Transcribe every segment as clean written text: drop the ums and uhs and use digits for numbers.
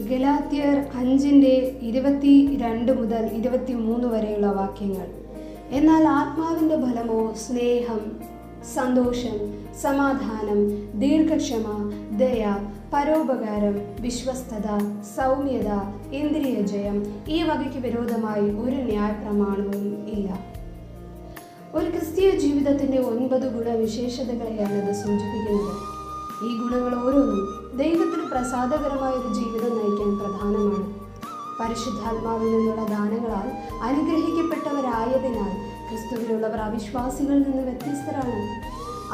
ഗലാത്യർ 5:22 മുതൽ 23 വരെയുള്ള വാക്യങ്ങൾ. എന്നാൽ ആത്മാവിൻ്റെ ഫലമോ സ്നേഹം, സന്തോഷം, സമാധാനം, ദീർഘക്ഷമ, ദയ, പരോപകാരം, വിശ്വസ്തത, സൗമ്യത, ഇന്ദ്രിയജയം. ഈ വകയ്ക്ക് വിരോധമായി ഒരു ന്യായപ്രമാണവും ഇല്ല. ഒരു ക്രിസ്തീയ ജീവിതത്തിൻ്റെ 9 ഗുണവിശേഷതകളെയാണ് ഇത് സൂചിപ്പിക്കുന്നത്. ഈ ഗുണങ്ങൾ ഓരോന്നും ദൈവത്തിന് പ്രസാദകരമായ ഒരു ജീവിതം നയിക്കാൻ പ്രധാനമാണ്. പരിശുദ്ധാത്മാവിൽ നിന്നുള്ള ദാനങ്ങളാൽ അനുഗ്രഹിക്കപ്പെട്ടവരായതിനാൽ ക്രിസ്തുവിലുള്ളവർ അവിശ്വാസികളിൽ നിന്ന് വ്യത്യസ്തരാണ്.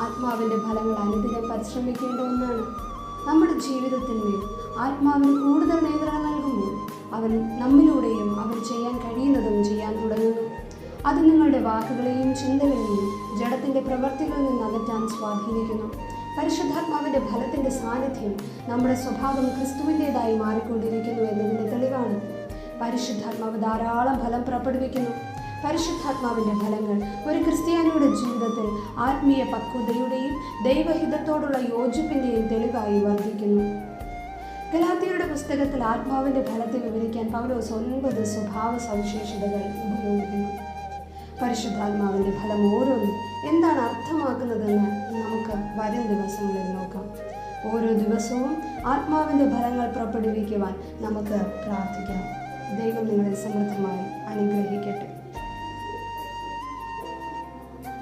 ആത്മാവിൻ്റെ ഫലങ്ങൾ അനുദിനം പരിശ്രമിക്കേണ്ട ഒന്നാണ്. നമ്മുടെ ജീവിതത്തിന്മേൽ ആത്മാവിന് കൂടുതൽ നിയന്ത്രണം നൽകുമ്പോൾ അവൻ നമ്മിലൂടെയും അവൻ ചെയ്യാൻ കഴിയുന്നതും ചെയ്യാൻ തുടങ്ങുന്നു. അത് നിങ്ങളുടെ വാക്കുകളെയും ചിന്തകളെയും ജഡത്തിൻ്റെ പ്രവൃത്തികളിൽ നിന്ന് അകറ്റാൻ സ്വാധീനിക്കുന്നു. പരിശുദ്ധാത്മാവിൻ്റെ ഫലത്തിൻ്റെ സാന്നിധ്യം നമ്മുടെ സ്വഭാവം ക്രിസ്തുവിൻ്റേതായി മാറിക്കൊണ്ടിരിക്കുന്നു എന്നതിൻ്റെ തെളിവാണ്. പരിശുദ്ധാത്മാവ് ധാരാളം ഫലം പുറപ്പെടുവിക്കുന്നു. പരിശുദ്ധാത്മാവിൻ്റെ ഫലങ്ങൾ ഒരു ക്രിസ്ത്യാനിയുടെ ജീവിതത്തിൽ ആത്മീയ പക്വതയുടെയും ദൈവഹിതത്തോടുള്ള യോജിപ്പിൻ്റെയും തെളിവായി വർദ്ധിക്കുന്നു. ഗലാത്യരുടെ പുസ്തകത്തിൽ ആത്മാവിൻ്റെ ഫലത്തെ വിവരിക്കാൻ പൗലോസ് 9 സ്വഭാവ സവിശേഷതകൾ ഉപയോഗിക്കുന്നു. പരിശുദ്ധാത്മാവിൻ്റെ ഫലം ഓരോന്നും എന്താണ് അർത്ഥമാക്കുന്നതെന്ന് നമുക്ക് വരും ദിവസങ്ങളിൽ നോക്കാം. ഓരോ ദിവസവും ആത്മാവിൻ്റെ ഫലങ്ങൾ പുറപ്പെടുവിക്കുവാൻ നമുക്ക് പ്രാർത്ഥിക്കാം. ദൈവം നിങ്ങളെ സമൃദ്ധമായി അനുഗ്രഹിക്കട്ടെ.